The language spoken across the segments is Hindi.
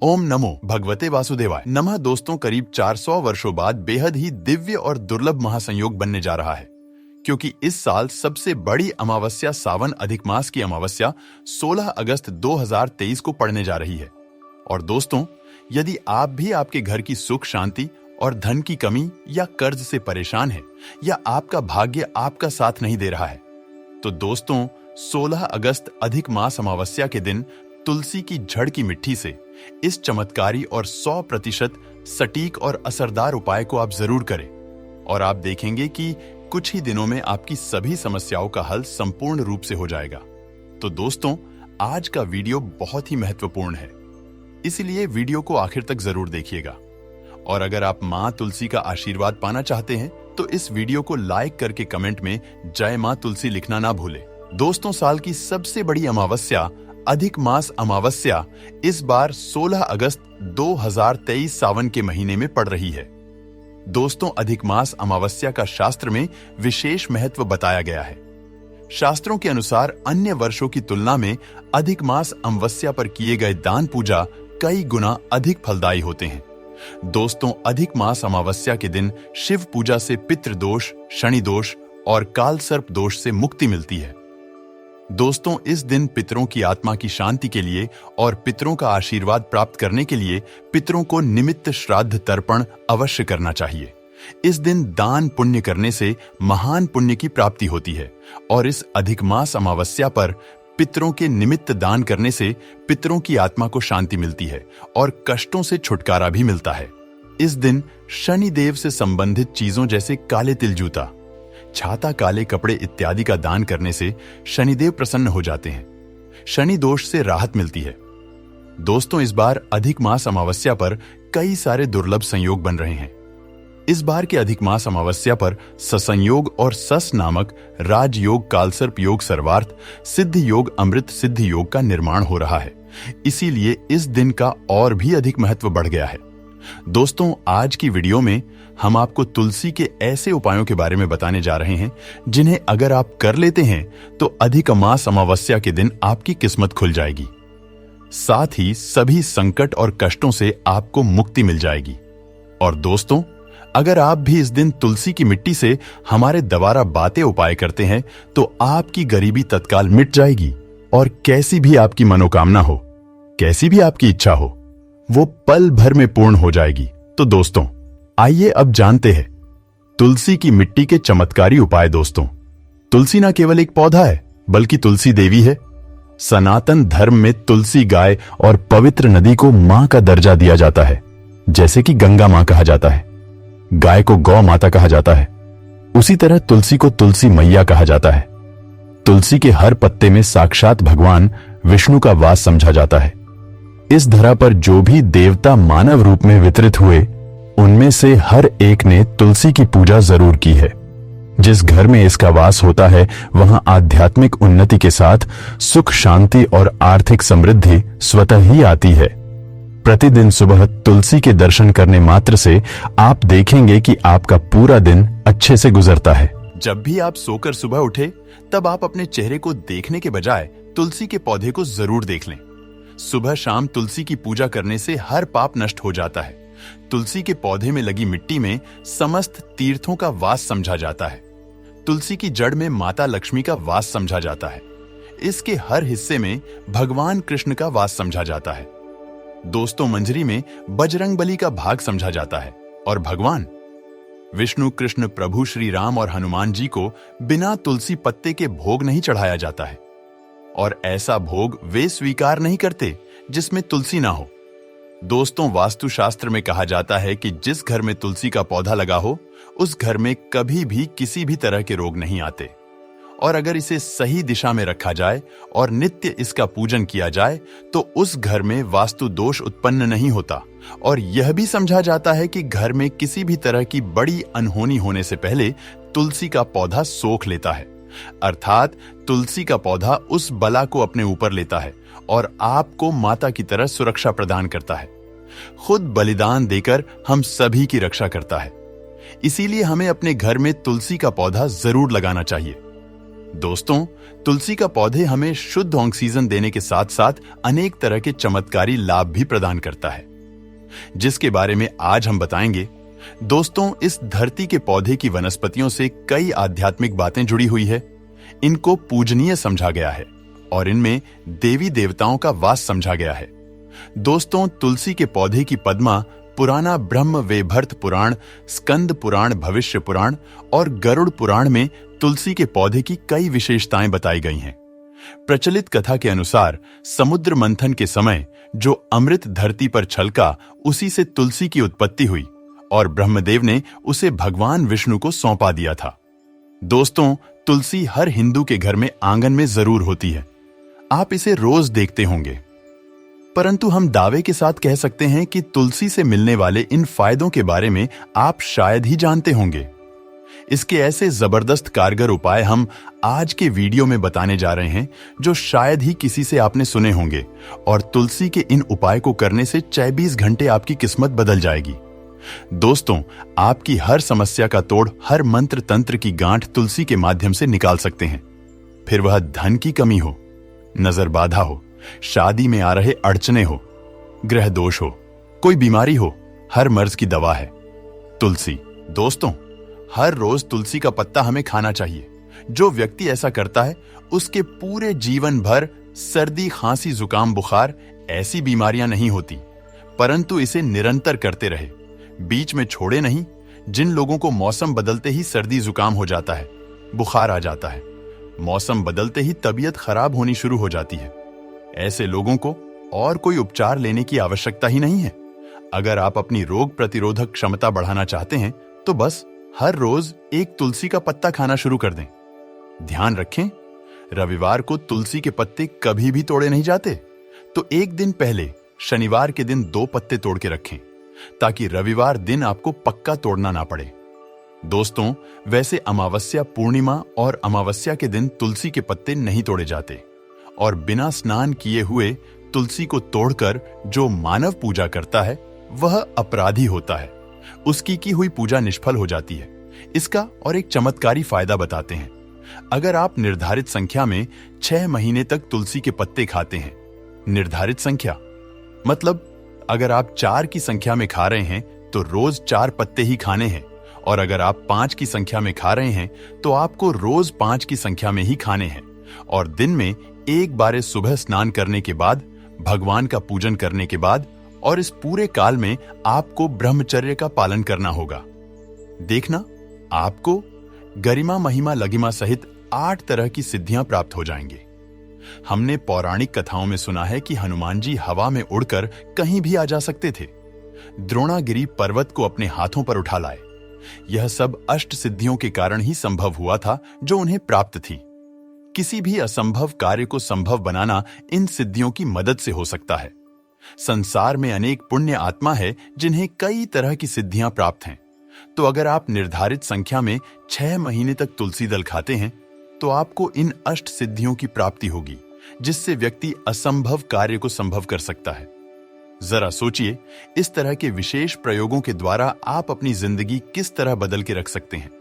ओम नमो भगवते वासुदेवाय नमः। दोस्तों, करीब 400 वर्षों बाद बेहद ही दिव्य और दुर्लभ महासंयोग बनने जा रहा है, क्योंकि इस साल सबसे बड़ी अमावस्या सावन अधिक मास की अमावस्या 16 अगस्त 2023 को पड़ने जा रही है। और दोस्तों, यदि आप भी आपके घर की सुख शांति और धन की कमी या कर्ज से परेशान हैं, या आपका भाग्य आपका साथ नहीं दे रहा है, तो दोस्तों 16 अगस्त अधिक मास अमावस्या के दिन तुलसी की जड़ की मिट्टी से इस चमत्कारी और 100% सटीक और असरदार उपाय को आप जरूर करें, और आप देखेंगे कि कुछ ही दिनों में आपकी सभी समस्याओं का हल संपूर्ण रूप से हो जाएगा। तो दोस्तों, आज का वीडियो बहुत ही महत्वपूर्ण है, इसलिए वीडियो को आखिर तक जरूर देखिएगा। और अगर आप मां तुलसी का आशीर्वाद पाना चाहते हैं तो इस वीडियो को लाइक करके कमेंट में जय मां तुलसी लिखना ना भूलें। दोस्तों, साल की सबसे बड़ी अमावस्या अधिक मास अमावस्या इस बार 16 अगस्त 2023 सावन के महीने में पड़ रही है। दोस्तों, अधिक मास अमावस्या का शास्त्र में विशेष महत्व बताया गया है। शास्त्रों के अनुसार अन्य वर्षों की तुलना में अधिक मास अमावस्या पर किए गए दान पूजा कई गुना अधिक फलदायी होते हैं। दोस्तों, अधिक मास अमावस्या के दिन शिव पूजा से पितृदोष, शनि दोष और काल सर्प दोष से मुक्ति मिलती है। दोस्तों, इस दिन पितरों की आत्मा की शांति के लिए और पितरों का आशीर्वाद प्राप्त करने के लिए पितरों को निमित्त श्राद्ध तर्पण अवश्य करना चाहिए। इस दिन दान पुण्य करने से महान पुण्य की प्राप्ति होती है, और इस अधिक मास अमावस्या पर पितरों के निमित्त दान करने से पितरों की आत्मा को शांति मिलती है और कष्टों से छुटकारा भी मिलता है। इस दिन शनि देव से संबंधित चीजों जैसे काले तिल जूता, छाता, काले कपड़े इत्यादि का दान करने से शनिदेव प्रसन्न हो जाते हैं। शनि दोष से राहत मिलती है। दोस्तों, इस बार अधिक मास अमावस्या पर कई सारे दुर्लभ संयोग बन रहे हैं। इस बार के अधिक मास अमावस्या पर ससंयोग और सस नामक राजयोग, कालसर्प योग, सर्वार्थ, सिद्ध योग, अमृत सिद्ध योग का निर्माण हो रहा है। इसीलिए इस दिन का और भी अधिक महत्व बढ़ गया है। दोस्तों, आज की वीडियो में हम आपको तुलसी के ऐसे उपायों के बारे में बताने जा रहे हैं जिन्हें अगर आप कर लेते हैं तो अधिक मास अमावस्या के दिन आपकी किस्मत खुल जाएगी। साथ ही सभी संकट और कष्टों से आपको मुक्ति मिल जाएगी। और दोस्तों, अगर आप भी इस दिन तुलसी की मिट्टी से हमारे द्वारा बातें उपाय करते हैं तो आपकी गरीबी तत्काल मिट जाएगी, और कैसी भी आपकी मनोकामना हो, कैसी भी आपकी इच्छा हो, वो पल भर में पूर्ण हो जाएगी। तो दोस्तों, आइए अब जानते हैं तुलसी की मिट्टी के चमत्कारी उपाय। दोस्तों, तुलसी न केवल एक पौधा है बल्कि तुलसी देवी है। सनातन धर्म में तुलसी गाय और पवित्र नदी को मां का दर्जा दिया जाता है। जैसे कि गंगा मां कहा जाता है, गाय को गौ माता कहा जाता है, उसी तरह तुलसी को तुलसी मैया कहा जाता है। तुलसी के हर पत्ते में साक्षात भगवान विष्णु का वास समझा जाता है। इस धरा पर जो भी देवता मानव रूप में वितरित हुए, उनमें से हर एक ने तुलसी की पूजा जरूर की है। जिस घर में इसका वास होता है वहां आध्यात्मिक उन्नति के साथ सुख, शांति और आर्थिक समृद्धि स्वतः ही आती है। प्रतिदिन सुबह तुलसी के दर्शन करने मात्र से आप देखेंगे कि आपका पूरा दिन अच्छे से गुजरता है। जब भी आप सोकर सुबह उठे, तब आप अपने चेहरे को देखने के बजाय तुलसी के पौधे को जरूर देख लें। सुबह शाम तुलसी की पूजा करने से हर पाप नष्ट हो जाता है। तुलसी के पौधे में लगी मिट्टी में समस्त तीर्थों का वास समझा जाता है। तुलसी की जड़ में माता लक्ष्मी का वास समझा जाता है। इसके हर हिस्से में भगवान कृष्ण का वास समझा जाता है। दोस्तों, मंजरी में बजरंगबली का भाग समझा जाता है, और भगवान विष्णु, कृष्ण, प्रभु श्री राम और हनुमान जी को बिना तुलसी पत्ते के भोग नहीं चढ़ाया जाता है, और ऐसा भोग वे स्वीकार नहीं करते जिसमें तुलसी ना हो। दोस्तों, वास्तुशास्त्र में कहा जाता है कि जिस घर में तुलसी का पौधा लगा हो, उस घर में कभी भी किसी भी तरह के रोग नहीं आते। और अगर इसे सही दिशा में रखा जाए और नित्य इसका पूजन किया जाए तो उस घर में वास्तु दोष उत्पन्न नहीं होता। और यह भी समझा जाता है कि घर में किसी भी तरह की बड़ी अनहोनी होने से पहले तुलसी का पौधा सोख लेता है, अर्थात तुलसी का पौधा उस बला को अपने ऊपर लेता है और आपको माता की तरह सुरक्षा प्रदान करता है। खुद बलिदान देकर हम सभी की रक्षा करता है। इसीलिए हमें अपने घर में तुलसी का पौधा जरूर लगाना चाहिए। दोस्तों, तुलसी का पौधे हमें शुद्ध ऑक्सीजन देने के साथ साथ अनेक तरह के चमत्कारी लाभ भी प्रदान करता है, जिसके बारे में आज हम बताएंगे। दोस्तों, इस धरती के पौधे की वनस्पतियों से कई आध्यात्मिक बातें जुड़ी हुई है। इनको पूजनीय समझा गया है और इनमें देवी देवताओं का वास समझा गया है। दोस्तों, तुलसी के पौधे की पद्मा पुराना ब्रह्म वैवर्त पुराण, स्कंद पुराण, भविष्य पुराण और गरुड़ पुराण में तुलसी के पौधे की कई विशेषताएं बताई गई हैं। प्रचलित कथा के अनुसार समुद्र मंथन के समय जो अमृत धरती पर छलका, उसी से तुलसी की उत्पत्ति हुई और ब्रह्मदेव ने उसे भगवान विष्णु को सौंपा दिया था। दोस्तों, तुलसी हर हिंदू के घर में आंगन में जरूर होती है। आप इसे रोज देखते होंगे, परंतु हम दावे के साथ कह सकते हैं कि तुलसी से मिलने वाले इन फायदों के बारे में आप शायद ही जानते होंगे। इसके ऐसे जबरदस्त कारगर उपाय हम आज के वीडियो में बताने जा रहे हैं, जो शायद ही किसी से आपने सुने होंगे, और तुलसी के इन उपाय को करने से 24 घंटे आपकी किस्मत बदल जाएगी। दोस्तों, आपकी हर समस्या का तोड़, हर मंत्र तंत्र की गांठ तुलसी के माध्यम से निकाल सकते हैं। फिर वह धन की कमी हो, नजर बाधा हो, शादी में आ रहे अड़चने हो, ग्रह दोष हो, कोई बीमारी हो, हर मर्ज की दवा है तुलसी। दोस्तों, हर रोज तुलसी का पत्ता हमें खाना चाहिए। जो व्यक्ति ऐसा करता है, उसके पूरे जीवन भर सर्दी, खांसी, जुकाम, बुखार ऐसी बीमारियां नहीं होती, परंतु इसे निरंतर करते रहे, बीच में छोड़े नहीं। जिन लोगों को मौसम बदलते ही सर्दी जुकाम हो जाता है, बुखार आ जाता है, मौसम बदलते ही तबीयत खराब होनी शुरू हो जाती है, ऐसे लोगों को और कोई उपचार लेने की आवश्यकता ही नहीं है। अगर आप अपनी रोग प्रतिरोधक क्षमता बढ़ाना चाहते हैं, तो बस हर रोज एक तुलसी का पत्ता खाना शुरू कर दें। ध्यान रखें, रविवार को तुलसी के पत्ते कभी भी तोड़े नहीं जाते, तो एक दिन पहले शनिवार के दिन 2 पत्ते तोड़ के रखें, ताकि रविवार दिन आपको पक्का तोड़ना ना पड़े। दोस्तों, वैसे अमावस्या, पूर्णिमा और अमावस्या के दिन तुलसी के पत्ते नहीं तोड़े जाते, और बिना स्नान किए हुए तुलसी को तोड़कर जो मानव पूजा करता है, वह अपराधी होता है। उसकी की हुई पूजा निष्फल हो जाती है। इसका और एक चमत्कारी फायदा बताते हैं। अगर आप निर्धारित संख्या में 6 महीने तक तुलसी के पत्ते खाते हैं, निर्धारित संख्या मतलब अगर आप 4 की संख्या में खा रहे हैं, तो रोज 4 पत्ते ही खाने हैं, और अगर आप 5 की संख्या में खा रहे हैं, तो आपको रोज 5 की संख्या में ही खाने हैं, और दिन में एक बार सुबह स्नान करने के बाद, भगवान का पूजन करने के बाद, और इस पूरे काल में आपको ब्रह्मचर्य का पालन करना होगा। देखना, आपको गरिमा, महिमा, लगिमा सहित 8 तरह की सिद्धियां प्राप्त हो जाएंगे। हमने पौराणिक कथाओं में सुना है कि हनुमान जी हवा में उड़कर कहीं भी आ जा सकते थे। द्रोणागिरी पर्वत को अपने हाथों पर उठा लाए। यह सब अष्ट सिद्धियों के कारण ही संभव हुआ था, जो उन्हें प्राप्त थी। किसी भी असंभव कार्य को संभव बनाना इन सिद्धियों की मदद से हो सकता है। संसार में अनेक पुण्य आत्मा है जिन्हें कई तरह की सिद्धियां प्राप्त हैं। तो अगर आप निर्धारित संख्या में 6 महीने तक तुलसी दल खाते हैं, तो आपको इन अष्ट सिद्धियों की प्राप्ति होगी, जिससे व्यक्ति असंभव कार्य को संभव कर सकता है। जरा सोचिए, इस तरह के विशेष प्रयोगों के द्वारा आप अपनी जिंदगी किस तरह बदल के रख सकते हैं।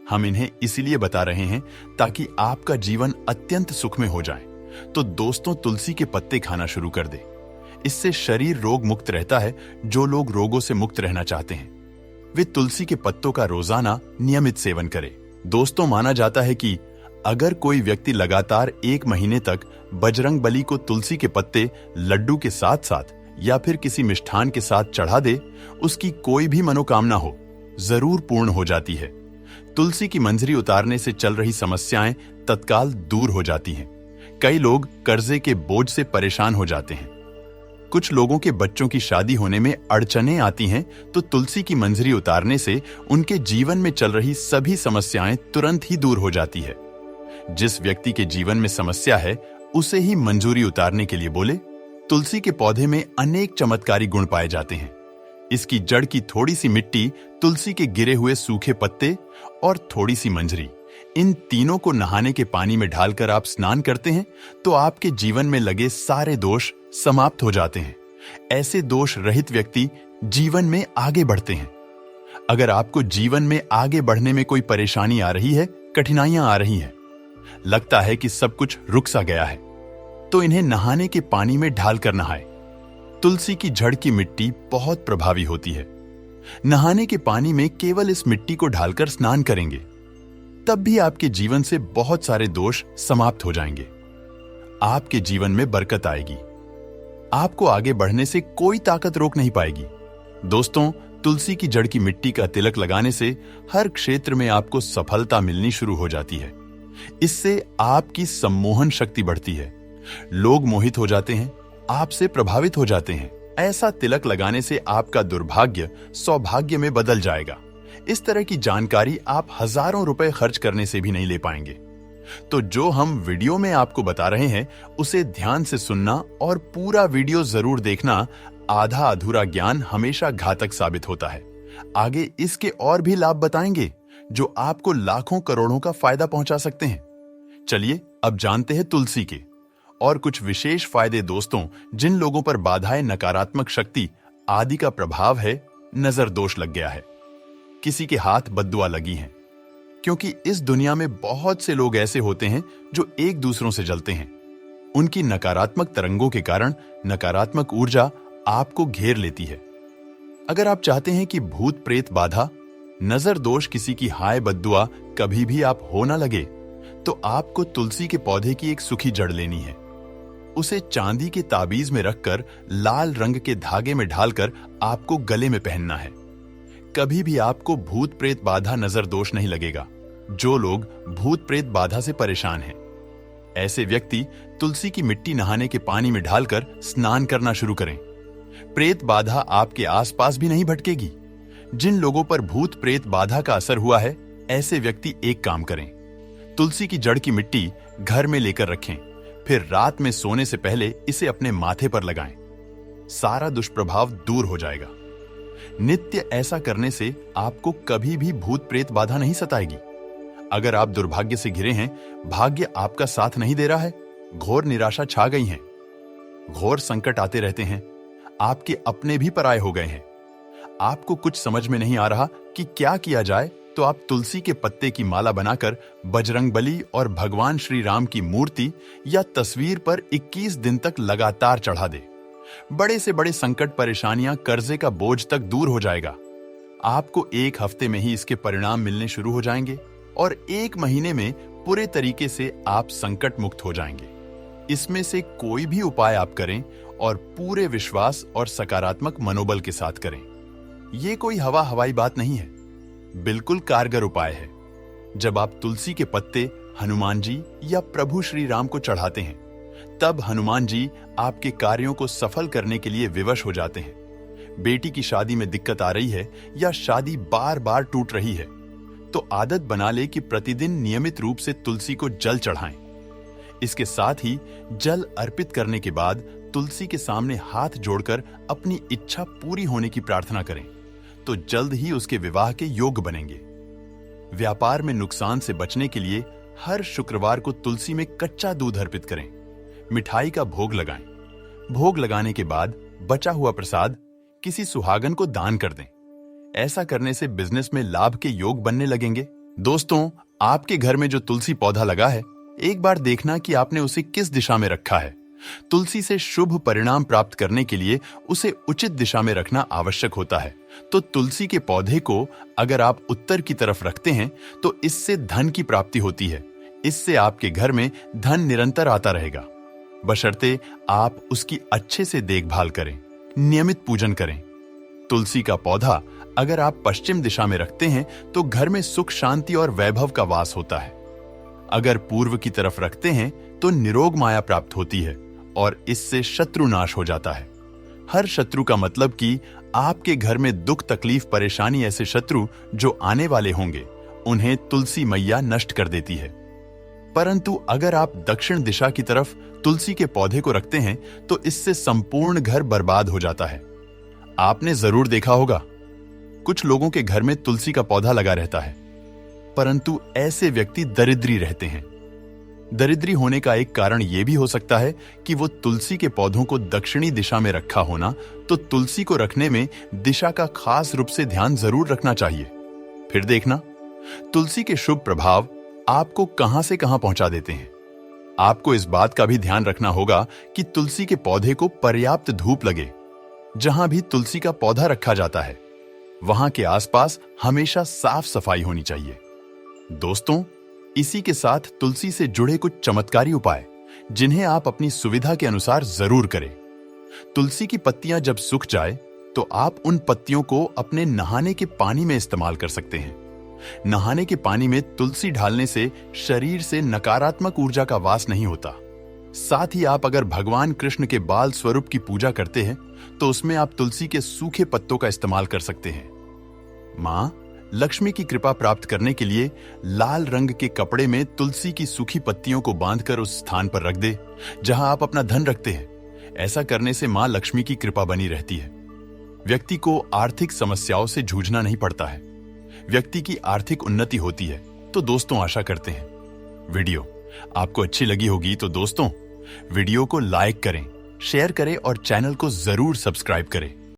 हम इन्हें इसलिए बता रहे हैं ताकि आपका जीवन अत्यंत सुखमय हो जाए। तो दोस्तों, तुलसी के पत्ते खाना शुरू कर दे। इससे शरीर रोग मुक्त रहता है। जो लोग रोगों से मुक्त रहना चाहते हैं, वे तुलसी के पत्तों का रोजाना नियमित सेवन करें। दोस्तों, माना जाता है कि अगर कोई व्यक्ति लगातार 1 महीने तक बजरंग बली को तुलसी के पत्ते लड्डू के साथ साथ या फिर किसी मिष्ठान के साथ चढ़ा दे, उसकी कोई भी मनोकामना हो, जरूर पूर्ण हो जाती है। तुलसी की मंजरी उतारने से चल रही समस्याएं तत्काल दूर हो जाती हैं। कई लोग कर्जे के बोझ से परेशान हो जाते हैं। कुछ लोगों के बच्चों की शादी होने में अड़चनें आती हैं, तो तुलसी की मंजरी उतारने से उनके जीवन में चल रही सभी समस्याएं तुरंत ही दूर हो जाती है। जिस व्यक्ति के जीवन में समस्या है, उसे ही मंजूरी उतारने के लिए बोले। तुलसी के पौधे में अनेक चमत्कारी गुण पाए जाते हैं। इसकी जड़ की थोड़ी सी मिट्टी, तुलसी के गिरे हुए सूखे पत्ते और थोड़ी सी मंजरी, इन तीनों को नहाने के पानी में डालकर आप स्नान करते हैं, तो आपके जीवन में लगे सारे दोष समाप्त हो जाते हैं। ऐसे दोष रहित व्यक्ति जीवन में आगे बढ़ते हैं। अगर आपको जीवन में आगे बढ़ने में कोई परेशानी आ रही है, कठिनाइयां आ रही हैं, लगता है कि सब कुछ रुक सा गया है, तो इन्हें नहाने के पानी में ढालकर नहाएं। तुलसी की जड़ की मिट्टी बहुत प्रभावी होती है। नहाने के पानी में केवल इस मिट्टी को ढालकर स्नान करेंगे, तब भी आपके जीवन से बहुत सारे दोष समाप्त हो जाएंगे। आपके जीवन में बरकत आएगी। आपको आगे बढ़ने से कोई ताकत रोक नहीं पाएगी। दोस्तों, तुलसी की जड़ की मिट्टी का तिलक लगाने से हर क्षेत्र में आपको सफलता मिलनी शुरू हो जाती है। इससे आपकी सम्मोहन शक्ति बढ़ती है। लोग मोहित हो जाते हैं, आपसे प्रभावित हो जाते हैं। ऐसा तिलक लगाने से आपका दुर्भाग्य सौभाग्य में बदल जाएगा। इस तरह की जानकारी आप हजारों रुपए खर्च करने से भी नहीं ले पाएंगे। तो जो हम वीडियो में आपको बता रहे हैं उसे ध्यान से सुनना और पूरा वीडियो जरूर देखना। आधा अधूरा ज्ञान हमेशा घातक साबित होता है। आगे इसके और भी लाभ बताएंगे जो आपको लाखों करोड़ों का फायदा पहुंचा सकते हैं। चलिए अब जानते हैं तुलसी के और कुछ विशेष फायदे। दोस्तों, जिन लोगों पर बाधाएं, नकारात्मक शक्ति आदि का प्रभाव है, नजर दोष लग गया है, किसी के हाथ बद्दुआ लगी हैं, क्योंकि इस दुनिया में बहुत से लोग ऐसे होते हैं जो एक दूसरों से जलते हैं। उनकी नकारात्मक तरंगों के कारण नकारात्मक ऊर्जा आपको घेर लेती है। अगर आप चाहते हैं कि भूत प्रेत बाधा, नजर दोष, किसी की हाय बद्दुआ कभी भी आप हो ना लगे, तो आपको तुलसी के पौधे की एक सूखी जड़ लेनी है। उसे चांदी के ताबीज में रखकर लाल रंग के धागे में ढालकर आपको गले में पहनना है। कभी भी आपको भूत प्रेत बाधा, नजर दोष नहीं लगेगा। जो लोग भूत प्रेत बाधा से परेशान हैं, ऐसे व्यक्ति तुलसी की मिट्टी नहाने के पानी में ढालकर स्नान करना शुरू करें। प्रेत बाधा आपके आसपास भी नहीं भटकेगी। जिन लोगों पर भूत प्रेत बाधा का असर हुआ है, ऐसे व्यक्ति एक काम करें, तुलसी की जड़ की मिट्टी घर में लेकर रखें, फिर रात में सोने से पहले इसे अपने माथे पर लगाएं। सारा दुष्प्रभाव दूर हो जाएगा। नित्य ऐसा करने से आपको कभी भी भूत प्रेत बाधा नहीं सताएगी। अगर आप दुर्भाग्य से घिरे हैं, भाग्य आपका साथ नहीं दे रहा है, घोर निराशा छा गई है, घोर संकट आते रहते हैं, आपके अपने भी पराये हो गए हैं, आपको कुछ समझ में नहीं आ रहा कि क्या किया जाए, तो आप तुलसी के पत्ते की माला बनाकर बजरंगबली और भगवान श्री राम की मूर्ति या तस्वीर पर 21 दिन तक लगातार चढ़ा दे। बड़े से बड़े संकट, परेशानियां, कर्जे का बोझ तक दूर हो जाएगा। आपको 1 हफ्ते में ही इसके परिणाम मिलने शुरू हो जाएंगे और 1 महीने में पूरे तरीके से आप संकट मुक्त हो जाएंगे। इसमें से कोई भी उपाय आप करें और पूरे विश्वास और सकारात्मक मनोबल के साथ करें। यह कोई हवाई बात नहीं है, बिल्कुल कारगर उपाय है। जब आप तुलसी के पत्ते हनुमान जी या प्रभु श्री राम को चढ़ाते हैं, तब हनुमान जी आपके कार्यों को सफल करने के लिए विवश हो जाते हैं। बेटी की शादी में दिक्कत आ रही है या शादी बार बार टूट रही है, तो आदत बना ले कि प्रतिदिन नियमित रूप से तुलसी को जल चढ़ाएं। इसके साथ ही जल अर्पित करने के बाद तुलसी के सामने हाथ जोड़कर अपनी इच्छा पूरी होने की प्रार्थना करें, तो जल्द ही उसके विवाह के योग बनेंगे। व्यापार में नुकसान से बचने के लिए हर शुक्रवार को तुलसी में कच्चा दूध अर्पित करें। मिठाई का भोग लगाएं। भोग लगाने के बाद बचा हुआ प्रसाद किसी सुहागन को दान कर दें। ऐसा करने से बिजनेस में लाभ के योग बनने लगेंगे। दोस्तों, आपके घर में जो तुलसी पौधा लगा है, एक बार देखना कि आपने उसे किस दिशा में रखा है। तुलसी से शुभ परिणाम प्राप्त करने के लिए उसे उचित दिशा में रखना आवश्यक होता है। तो तुलसी के पौधे को अगर आप उत्तर की तरफ रखते हैं, तो इससे धन की प्राप्ति होती है। इससे आपके घर में धन निरंतर आता रहेगा, बशर्ते आप उसकी अच्छे से देखभाल करें, नियमित पूजन करें। तुलसी का पौधा अगर आप पश्चिम दिशा में रखते हैं, तो घर में सुख, शांति और वैभव का वास होता है। अगर पूर्व की तरफ रखते हैं, तो निरोग माया प्राप्त होती है और इससे शत्रु नाश हो जाता है। हर शत्रु का मतलब कि आपके घर में दुख, तकलीफ, परेशानी, ऐसे शत्रु जो आने वाले होंगे, उन्हें तुलसी मैया नष्ट कर देती है। परंतु अगर आप दक्षिण दिशा की तरफ तुलसी के पौधे को रखते हैं, तो इससे संपूर्ण घर बर्बाद हो जाता है। आपने जरूर देखा होगा, कुछ लोगों के घर में तुलसी का पौधा लगा रहता है, परंतु ऐसे व्यक्ति दरिद्री रहते हैं। दरिद्री होने का एक कारण यह भी हो सकता है कि वो तुलसी के पौधों को दक्षिणी दिशा में रखा होना। तो तुलसी को रखने में दिशा का खास रूप से ध्यान जरूर रखना चाहिए। फिर देखना, तुलसी के शुभ प्रभाव आपको कहां से कहां पहुंचा देते हैं। आपको इस बात का भी ध्यान रखना होगा कि तुलसी के पौधे को पर्याप्त धूप लगे। जहां भी तुलसी का पौधा रखा जाता है वहां के आसपास हमेशा साफ सफाई होनी चाहिए। दोस्तों, इसी के साथ तुलसी से जुड़े कुछ चमत्कारी उपाय जिन्हें आप अपनी सुविधा के अनुसार जरूर करें। तुलसी की पत्तियां जब सूख जाए तो आप उन पत्तियों को अपने नहाने के पानी में इस्तेमाल कर सकते हैं। नहाने के पानी में तुलसी डालने से शरीर से नकारात्मक ऊर्जा का वास नहीं होता। साथ ही आप अगर भगवान कृष्ण के बाल स्वरूप की पूजा करते हैं तो उसमें आप तुलसी के सूखे पत्तों का इस्तेमाल कर सकते हैं। मां लक्ष्मी की कृपा प्राप्त करने के लिए लाल रंग के कपड़े में तुलसी की सूखी पत्तियों को बांधकर उस स्थान पर रख दे जहां आप अपना धन रखते हैं। ऐसा करने से मां लक्ष्मी की कृपा बनी रहती है। व्यक्ति को आर्थिक समस्याओं से जूझना नहीं पड़ता है। व्यक्ति की आर्थिक उन्नति होती है। तो दोस्तों, आशा करते हैं वीडियो आपको अच्छी लगी होगी। तो दोस्तों, वीडियो को लाइक करें, शेयर करें और चैनल को जरूर सब्सक्राइब करें।